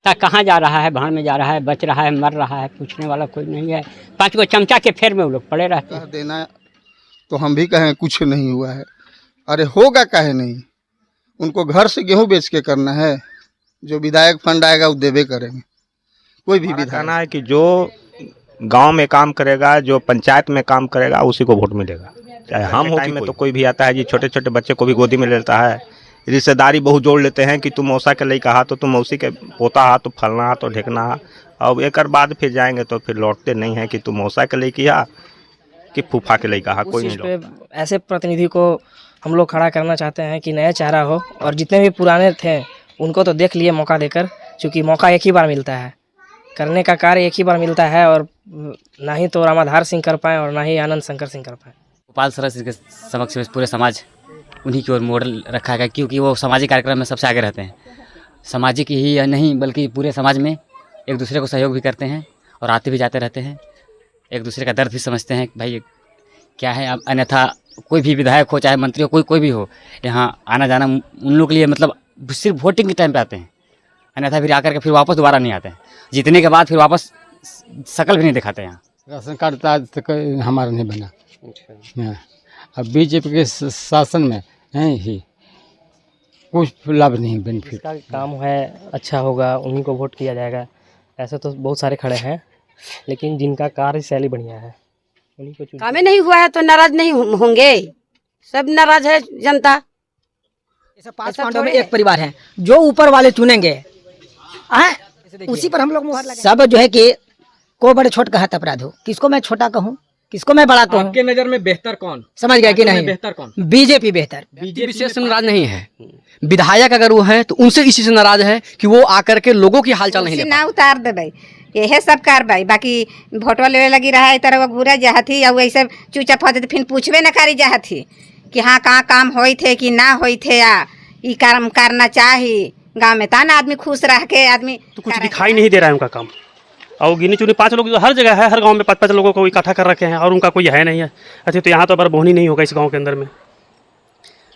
जनता कहाँ जा रहा है, भाड़ में जा रहा है, बच रहा है, मर रहा है, पूछने वाला कोई नहीं है। 5 को चमचा के फेर में वो लोग पड़े रहते हैं। देना तो हम भी कहें कुछ नहीं हुआ है, अरे होगा काहे नहीं। उनको घर से गेहूं बेच के करना है, जो विधायक फंड आएगा वो देवे करेंगे। कोई भी विधायक कहना है कि जो गांव में काम करेगा, जो पंचायत में काम करेगा, उसी को वोट मिलेगा। चाहे हम हो टाइम में तो कोई भी आता है जी, छोटे छोटे बच्चे को भी गोदी में लेता है। रिश्तेदारी बहुत जोड़ लेते हैं कि तुम मौसा के लई कहा तो तुम मौसी के पोता हा तो फलना हा तो ढेकना हा। अब एक बाद फिर जाएंगे तो फिर लौटते नहीं हैं कि तुम मौसा के लई किया कि फूफा के लई कहा, कोई नहीं लौटता। ऐसे प्रतिनिधि को हम लोग खड़ा करना चाहते हैं कि नया चेहरा हो, और जितने भी पुराने थे उनको तो देख लिए मौका देकर, क्योंकि मौका एक ही बार मिलता है, करने का कार्य एक ही बार मिलता है। और ना ही तो रामाधार सिंह कर पाए और ना ही आनंद शंकर सिंह कर पाए। गोपाल सर के समक्ष में पूरे समाज उन्हीं की ओर मॉडल रखा है, क्योंकि वो सामाजिक कार्यक्रम में सबसे आगे रहते हैं। सामाजिक ही नहीं बल्कि पूरे समाज में एक दूसरे को सहयोग भी करते हैं और आते भी जाते रहते हैं। एक दूसरे का दर्द भी समझते हैं कि भाई क्या है। अब अन्यथा कोई भी विधायक हो चाहे मंत्री हो, कोई भी हो, यहाँ आना जाना उन लोग के लिए मतलब सिर्फ वोटिंग के टाइम पे आते हैं। अन्यथा फिर आकर के फिर वापस दोबारा नहीं आते हैं। जीतने के बाद फिर वापस शकल भी नहीं दिखाते हैं। राशन कार्ड तक हमारा नहीं बना। अब बीजेपी के शासन में है ही कुछ लाभ नहीं, बेनिफिट। जिसका काम है अच्छा होगा उन्हीं को वोट किया जाएगा। ऐसे तो बहुत सारे खड़े हैं, लेकिन जिनका कार्यशैली बढ़िया है उन्हीं को चुन। कामें नहीं हुआ है तो नाराज नहीं होंगे, सब नाराज है जनता। ऐसा 5 पांडव में एक परिवार है, जो ऊपर वाले चुनेंगे उसी पर हम लोग मुहर लगे। सब जो है कि को बड़े छोट कहत अपराध हो, किसको मैं छोटा कहूँ, किसको मैं बड़ा कहूँ। आपके नजर में बेहतर कौन, समझ गए कि नहीं? बेहतर कौन? बीजेपी बेहतर। विशेष से नाराज नहीं है, विधायक अगर वो है तो उनसे इसी से नाराज है कि वो आकर के लोगों की हालचाल नहीं ले ना उतार दे भाई, यही सब कार्रवाई। बाकी वोटवा लेवे लगी रहा है तरह घूरा जा थी, और वैसे चूचा फते फिर पूछबे न करी जा थी कि हाँ कहाँ काम होई थे कि ना होई थे, या ये काम करना चाहिए गाँव में, ताना आदमी खुश रह के आदमी। तो कुछ दिखाई नहीं दे रहा है उनका काम। और गिनी चुनी 5 लोग हर जगह है, हर गांव में 5-5 लोगों को इकट्ठा कर रखे हैं और उनका कोई है नहीं है। अच्छा तो यहाँ तो अबर बोहनी नहीं होगा इस गांव के अंदर में।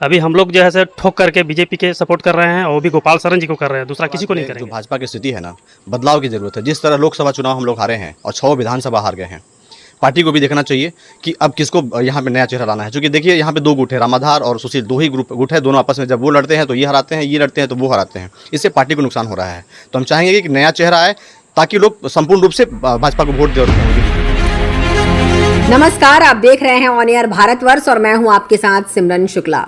अभी हम लोग जो है से ठोक करके बीजेपी के सपोर्ट कर रहे हैं, और भी गोपाल शरण जी को कर रहे हैं, दूसरा किसी को नहीं करेंगे। जो भाजपा की स्थिति है ना, बदलाव की जरूरत है। जिस तरह लोकसभा चुनाव हम लोग हारे हैं और 6 विधानसभा हार गए हैं, पार्टी को भी देखना चाहिए कि अब किसको यहाँ पे नया चेहरा लाना है। क्योंकि देखिए यहाँ पे 2 गुट है, रामाधार और सुशील, 2 ही गुट है। दोनों आपस में जब वो लड़ते हैं तो ये हराते हैं, ये लड़ते हैं तो वो हराते हैं। इससे पार्टी को नुकसान हो रहा है। तो हम चाहेंगे कि नया चेहरा आए ताकि लोग संपूर्ण रूप से भाजपा को वोट दे। नमस्कार, आप देख रहे हैं ऑन एयर भारतवर्ष और मैं हूं आपके साथ सिमरन शुक्ला।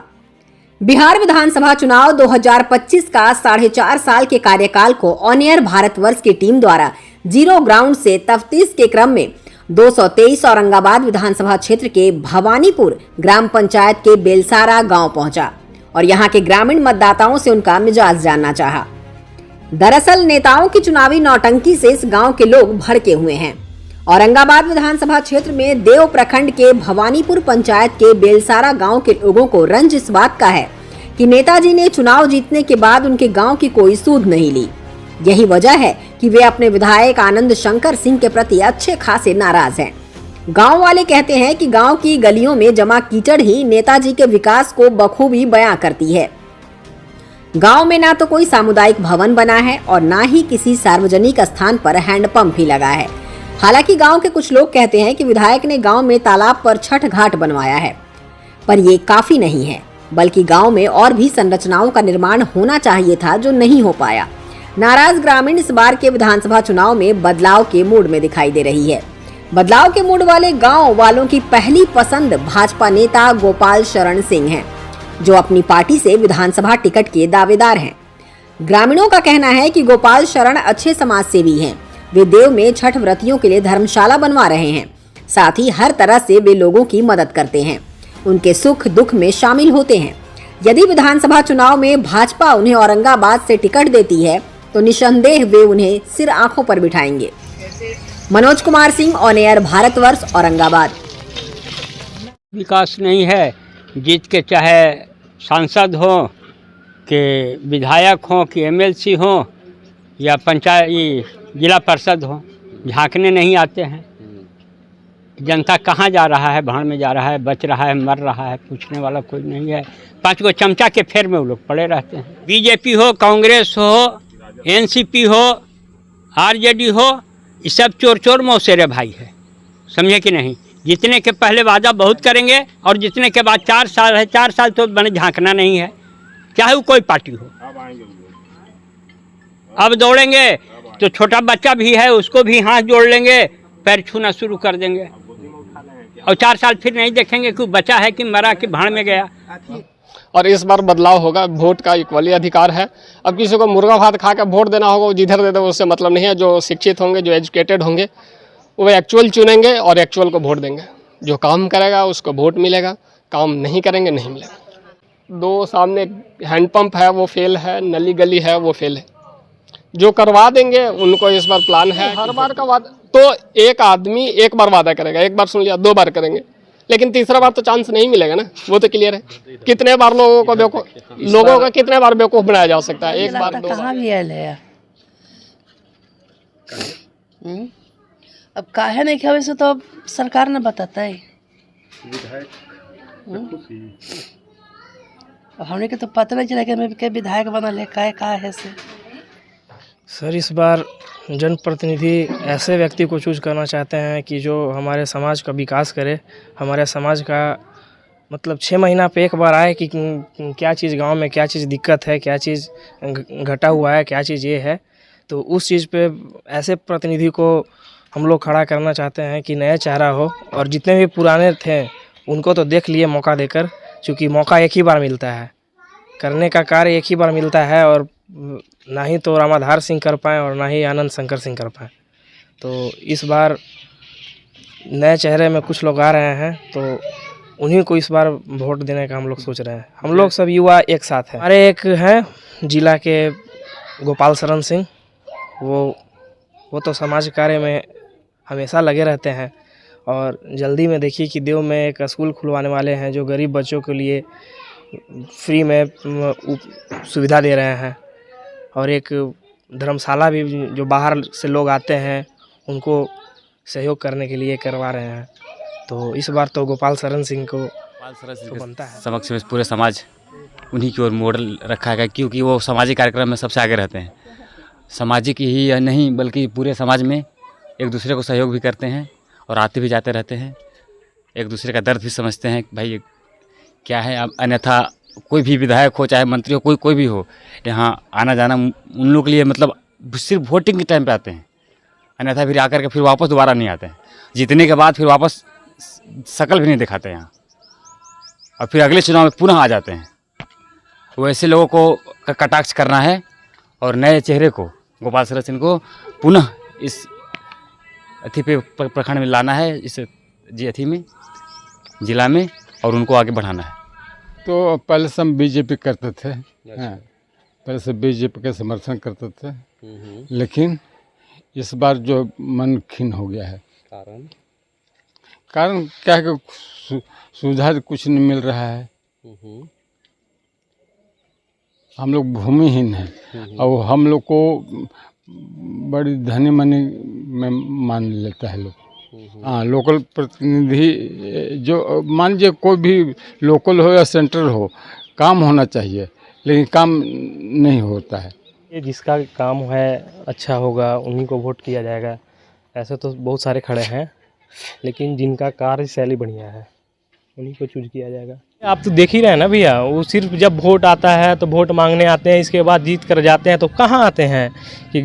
बिहार विधानसभा चुनाव 2025 का 4.5 साल के कार्यकाल को ऑन एयर भारतवर्ष की टीम द्वारा जीरो ग्राउंड से तफ्तीश के क्रम में 223 औरंगाबाद विधानसभा क्षेत्र के भवानीपुर ग्राम पंचायत के बेलसारा गांव पहुंचा और यहां के ग्रामीण मतदाताओं से उनका मिजाज जानना चाहा। दरअसल नेताओं की चुनावी नौटंकी से इस गांव के लोग भड़के हुए हैं। औरंगाबाद विधानसभा क्षेत्र में देव प्रखंड के भवानीपुर पंचायत के बेलसारा गांव के लोगों को रंज इस बात का है कि नेताजी ने चुनाव जीतने के बाद उनके गांव की कोई सूद नहीं ली। यही वजह है कि वे अपने विधायक आनंद शंकर सिंह के प्रति अच्छे खासे नाराज हैं। गांव वाले कहते हैं कि गांव की गलियों में जमा कीचड़ ही नेताजी के विकास को बखूबी बयां करती है। गांव में ना तो कोई सामुदायिक भवन बना है और ना ही किसी सार्वजनिक स्थान पर हैंडपंप भी लगा है। हालांकि गांव के कुछ लोग कहते हैं कि विधायक ने गांव में तालाब पर छठ घाट बनवाया है, पर ये काफी नहीं है, बल्कि गांव में और भी संरचनाओं का निर्माण होना चाहिए था जो नहीं हो पाया। नाराज ग्रामीण इस बार के विधानसभा चुनाव में बदलाव के मूड में दिखाई दे रही है। बदलाव के मूड वाले गांव वालों की पहली पसंद भाजपा नेता गोपाल शरण सिंह हैं, जो अपनी पार्टी से विधानसभा टिकट के दावेदार हैं। ग्रामीणों का कहना है कि गोपाल शरण अच्छे समाज सेवी हैं। वे देव में छठ व्रतियों के लिए धर्मशाला बनवा रहे हैं। साथ ही हर तरह से वे लोगों की मदद करते हैं, उनके सुख दुख में शामिल होते हैं। यदि विधानसभा चुनाव में भाजपा उन्हें औरंगाबाद से टिकट देती है तो निसंदेह वे उन्हें सिर आंखों पर बिठाएंगे। Manoj Kumar Singh, on air Bharatvarsh, Aurangabad. विकास नहीं है, जीत के चाहे सांसद हो कि विधायक हो कि एमएलसी हो या पंचायत जिला परिषद हो, झांकने नहीं आते हैं। जनता कहाँ जा रहा है, भाड़ में जा रहा है, बच रहा है, मर रहा है, पूछने वाला कोई नहीं है। 5 को चमचा के फेर में वो लोग पड़े रहते हैं। बीजेपी हो, कांग्रेस हो, एनसीपी हो, आरजेडी हो, ये सब चोर चोर मौसेरे भाई है, समझे कि नहीं। जितने के पहले वादा बहुत करेंगे और जितने के बाद 4 साल है, 4 साल तो बने झांकना नहीं है, चाहे वो कोई पार्टी हो। अब दौड़ेंगे तो छोटा बच्चा भी है, उसको भी हाथ जोड़ लेंगे, पैर छूना शुरू कर देंगे और 4 साल फिर नहीं देखेंगे कि बचा है कि मरा कि भाड़ में गया। और इस बार बदलाव होगा, वोट का इक्वली अधिकार है। अब किसी को मुर्गा भात खा कर वोट देना होगा, वो जिधर दे दे उससे मतलब नहीं है। जो शिक्षित होंगे, जो एजुकेटेड होंगे, वो एक्चुअल चुनेंगे और एक्चुअल को वोट देंगे। जो काम करेगा उसको वोट मिलेगा, काम नहीं करेंगे नहीं मिलेगा। 2 सामने हैंडपंप है वो फेल है, नली गली है वो फेल है। जो करवा देंगे उनको इस बार प्लान है। हर बार का वादा तो एक आदमी एक बार वादा करेगा, एक बार सुन लिया, 2 बार करेंगे, लेकिन तीसरा बार तो चांस नहीं मिलेगा ना, वो तो क्लियर है। कितने बार लोगों को कितने बार बेवकूफ बनाया जा सकता है, एक बार 2 बार। भी आयल है अब काहे नहीं खावे से तो अब सरकार ने बताता है। अब हमने के तो पता नहीं चला कि मैं के विधायक बनल है का है से। सर इस बार जनप्रतिनिधि ऐसे व्यक्ति को चूज करना चाहते हैं कि जो हमारे समाज का विकास करे, हमारे समाज का मतलब 6 महीना पे एक बार आए कि क्या चीज़ गांव में क्या चीज़ दिक्कत है, क्या चीज़ घटा हुआ है, क्या चीज़ ये है। तो उस चीज़ पे ऐसे प्रतिनिधि को हम लोग खड़ा करना चाहते हैं कि नया चेहरा हो, और जितने भी पुराने थे उनको तो देख लिए मौका देकर, क्योंकि मौका एक ही बार मिलता है, करने का कार्य एक ही बार मिलता है, और ना ही तो रामाधार सिंह कर पाएँ और ना ही आनंद शंकर सिंह कर पाएँ। तो इस बार नए चेहरे में कुछ लोग आ रहे हैं, तो उन्हीं को इस बार वोट देने का हम लोग सोच रहे हैं। हम लोग सब युवा एक साथ हैं। हमारे एक हैं जिला के गोपाल शरण सिंह, वो तो समाज कार्य में हमेशा लगे रहते हैं, और जल्दी में देखिए कि देव में एक स्कूल खुलवाने वाले हैं जो गरीब बच्चों के लिए फ्री में सुविधा दे रहे हैं, और एक धर्मशाला भी जो बाहर से लोग आते हैं उनको सहयोग करने के लिए करवा रहे हैं। तो इस बार तो गोपाल शरण सिंह को बनता है। समक्ष में पूरे समाज उन्हीं की ओर मॉडल रखा है, क्योंकि वो सामाजिक कार्यक्रम में सबसे आगे रहते हैं। सामाजिक ही नहीं बल्कि पूरे समाज में एक दूसरे को सहयोग भी करते हैं और आते भी जाते रहते हैं, एक दूसरे का दर्द भी समझते हैं भाई क्या है। अन्यथा कोई भी विधायक हो चाहे मंत्री हो, कोई भी हो, यहाँ आना जाना उन लोगों के लिए मतलब सिर्फ वोटिंग के टाइम पे आते हैं, अन्यथा फिर आकर के फिर वापस दोबारा नहीं आते हैं। जीतने के बाद फिर वापस शकल भी नहीं दिखाते यहाँ, और फिर अगले चुनाव में पुनः आ जाते हैं। वैसे लोगों को कटाक्ष करना है और नए चेहरे को गोपाल शरण सिंह को पुनः इस अथी पे प्रखंड में लाना है, इस अथी में जिला में, और उनको आगे बढ़ाना है। तो पहले से हम बीजेपी करते थे, हाँ, पहले से बीजेपी के समर्थन करते थे, लेकिन इस बार जो मन खिन हो गया है। कारण क्या है कि सुविधा कुछ नहीं मिल रहा है। हम लोग भूमिहीन हैं और हम लोग को बड़ी धनी मनी में मान लेता है लोग। हाँ, लोकल प्रतिनिधि जो मान लीजिए कोई भी लोकल हो या सेंट्रल हो, काम होना चाहिए, लेकिन काम नहीं होता है। ये जिसका काम है अच्छा होगा उन्हीं को वोट किया जाएगा। ऐसे तो बहुत सारे खड़े हैं, लेकिन जिनका कार्यशैली बढ़िया है उन्हीं को चूज किया जाएगा। आप तो देख ही रहे हैं ना भैया, वो सिर्फ जब वोट आता है तो वोट मांगने आते हैं, इसके बाद जीत कर जाते हैं तो कहाँ आते हैं कि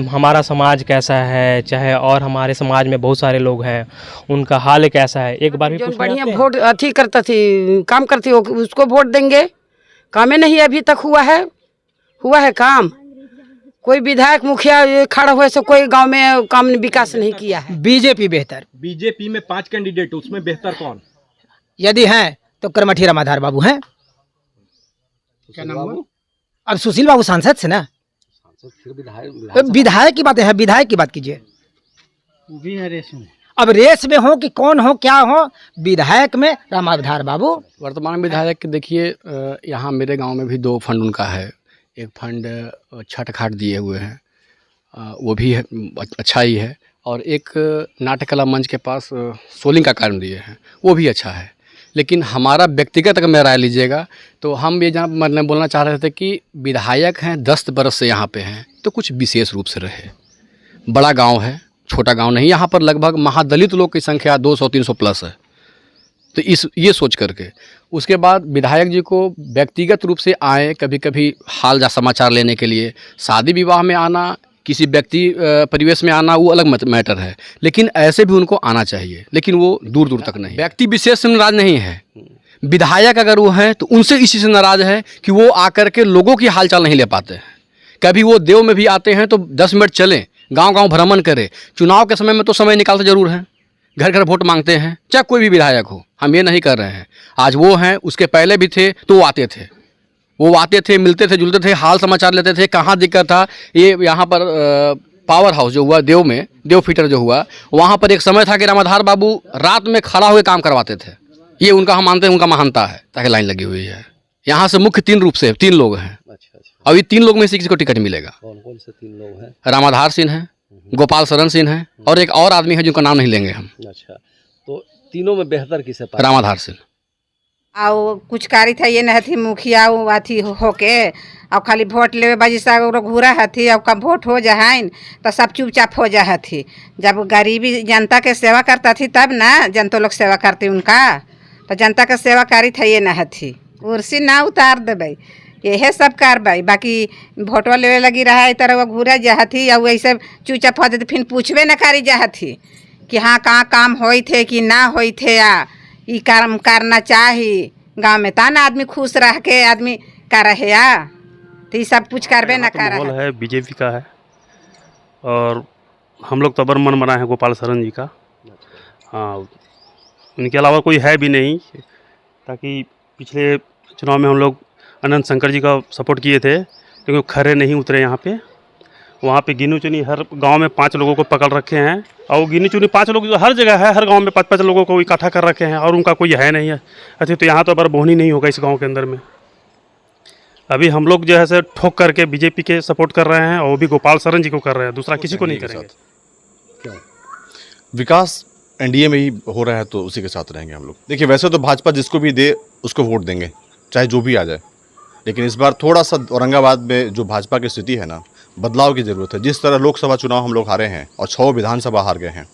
हमारा समाज कैसा है, चाहे और हमारे समाज में बहुत सारे लोग हैं उनका हाल कैसा है, एक बार भी पूछने बढ़िया आते हैं। वोट अथी करता थी, काम करती हो उसको वोट देंगे। कामे नहीं अभी तक हुआ है काम। कोई विधायक मुखिया खड़ा हुए से कोई गांव में काम विकास नहीं किया है। बीजेपी बेहतर। बीजेपी में 5 कैंडिडेट, उसमें बेहतर कौन? यदि हैं तो कर्मठी रामाधार बाबू हैं। क्या नाम हुआ? अब सुशील बाबू सांसद से ना, विधायक की बात है, विधायक की बात कीजिए। वो भी है रेस में। अब रेस में हो कि कौन हो क्या हो, विधायक में रामाधार बाबू। वर्तमान विधायक देखिए, यहाँ मेरे गांव में भी 2 फंड उनका है। एक फंड छठ घाट दिए हुए हैं, वो भी है, अच्छा ही है, और एक नाट्यकला मंच के पास सोलिंग का कारण दिए हैं, वो भी अच्छा है। लेकिन हमारा व्यक्तिगत अगर मैं राय लीजिएगा तो हम ये जहाँ मतलब बोलना चाह रहे थे कि विधायक हैं 10 बरस से यहाँ पे हैं, तो कुछ विशेष रूप से रहे। बड़ा गांव है, छोटा गांव नहीं। यहाँ पर लगभग महादलित लोग की संख्या 200-300 प्लस है। तो ये सोच करके उसके बाद विधायक जी को व्यक्तिगत रूप से आए, कभी कभी हाल समाचार लेने के लिए, शादी विवाह में आना, किसी व्यक्ति परिवेश में आना, वो अलग मैटर है, लेकिन ऐसे भी उनको आना चाहिए। लेकिन वो दूर दूर तक नहीं, व्यक्ति विशेष से नाराज नहीं है। विधायक अगर वो हैं तो उनसे इसी से नाराज है कि वो आकर के लोगों की हालचाल नहीं ले पाते हैं। कभी वो देव में भी आते हैं तो 10 मिनट चलें, गांव-गांव भ्रमण करें। चुनाव के समय में तो समय निकालते जरूर हैं, घर घर वोट मांगते हैं, चाहे कोई भी विधायक हो, हम ये नहीं कर रहे हैं। आज वो हैं, उसके पहले भी थे तो वो आते थे, मिलते थे, जुलते थे, हाल समाचार लेते थे, कहाँ दिक्कत था। ये यहाँ पर पावर हाउस जो हुआ देव में, देव फीटर जो हुआ, वहाँ पर एक समय था कि रामाधार बाबू रात में खड़ा हुए काम करवाते थे। ये उनका, हम मानते हैं, उनका महानता है, ताकि लाइन लगी हुई है। यहाँ से मुख्य 3 रूप से 3 लोग हैं। अब ये 3 लोग में से किसी को टिकट मिलेगा। कौन से 3 लोग हैं? रामाधार सिंह हैं, गोपाल शरण सिंह हैं, और एक और आदमी है जिनका नाम नहीं लेंगे हम। अच्छा, तो तीनों में बेहतर किसे? रामाधार सिंह। आओ कुछ कारी था ये नहीं थी मुखिया अथी होके और खाली वोट लेवे बाजी सा घूरा हथी। अब कब वोट हो जाए तो सब चुपचाप हो जा हथी। जब गरीबी जनता के सेवा करता थी तब ना जनता लोग सेवा करती उनका, तो जनता का सेवा कारी था ये न थी। कुर्सी ना उतार देवे, यही सब कार्रवाई। बाकी वोटवा लेवे लगी रहा है तरह घूरा जा थी और वैसे चुपचाप हो जाती, फिर पूछबे न करी जा थी कि हाँ कहाँ काम होई थे कि ना होई थे, या ये काम करना चाहिए गांव में, ताना आदमी खुश रह के आदमी कर रहे या तो ये सब कुछ करबे न कर माहौल है बीजेपी का है, और हम लोग तो मन बना है गोपाल शरण जी का। हाँ, उनके अलावा कोई है भी नहीं। ताकि पिछले चुनाव में हम लोग अनंत शंकर जी का सपोर्ट किए थे, लेकिन खरे नहीं उतरे यहाँ पे। वहाँ पे गिनी चुनी हर गांव में 5 लोगों को पकड़ रखे हैं, और गिनी चुनी 5 लोग हर जगह है, हर गांव में 5-5 लोगों को इकट्ठा कर रखे हैं, और उनका कोई है नहीं है। अच्छा, तो यहाँ तो बरबोहनी नहीं होगा इस गांव के अंदर में। अभी हम लोग जो है से ठोक करके बीजेपी के सपोर्ट कर रहे हैं, और वो भी गोपाल शरण जी को कर रहे हैं, दूसरा किसी को नहीं करेंगे। विकास एनडीए में ही हो रहा है तो उसी के साथ रहेंगे हम लोग। देखिए, वैसे तो भाजपा जिसको भी दे उसको वोट देंगे, चाहे जो भी आ जाए, लेकिन इस बार थोड़ा सा औरंगाबाद में जो भाजपा की स्थिति है ना, बदलाव की ज़रूरत है। जिस तरह लोकसभा चुनाव हम लोग हारे हैं और 6 विधानसभा हार गए हैं,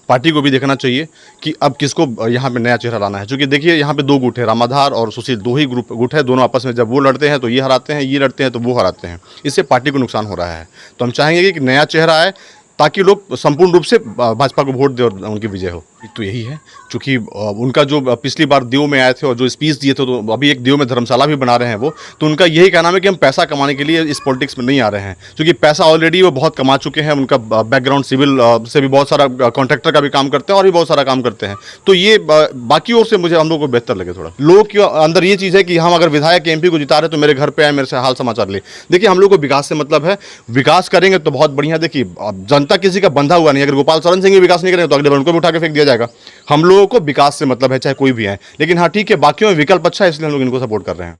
पार्टी को भी देखना चाहिए कि अब किसको यहाँ पे नया चेहरा लाना है। क्योंकि देखिए, यहाँ पे 2 गुट है, रामाधार और सुशील, 2 ही गुट है। दोनों आपस में जब वो लड़ते हैं तो ये हराते हैं, ये लड़ते हैं तो वो हराते हैं। इससे पार्टी को नुकसान हो रहा है। तो हम चाहेंगे कि नया चेहरा आए, ताकि लोग संपूर्ण रूप से भाजपा को वोट दे और उनकी विजय हो। तो यही है, क्योंकि उनका जो पिछली बार देव में आए थे और जो स्पीच दिए थे, तो अभी एक देव में धर्मशाला भी बना रहे हैं वो, तो उनका यही कहना है कि हम पैसा कमाने के लिए इस पॉलिटिक्स में नहीं आ रहे हैं। क्योंकि पैसा ऑलरेडी वो बहुत कमा चुके हैं। उनका बैकग्राउंड सिविल से भी बहुत सारा, कॉन्ट्रैक्टर का भी काम करते हैं और भी बहुत सारा काम करते हैं। तो ये बाकी ओर से मुझे हम लोग को बेहतर लगे थोड़ा। लोगों के अंदर ये चीज़ है कि हम अगर विधायक MP को जिता रहे तो मेरे घर पर आए, मेरे से हाल समाचार ले। देखिए, हम लोग को विकास से मतलब है, विकास करेंगे तो बहुत बढ़िया। देखिए, जनता किसी का बंधा हुआ नहीं। अगर गोपाल शरण सिंह विकास नहीं करेंगे तो अगले बार उनको भी उठा के फेंक दिया जाएगा। हम लोगों को विकास से मतलब है, चाहे कोई भी है। लेकिन हाँ ठीक है, बाकियों में विकल्प अच्छा है, इसलिए हम लोग इनको सपोर्ट कर रहे हैं।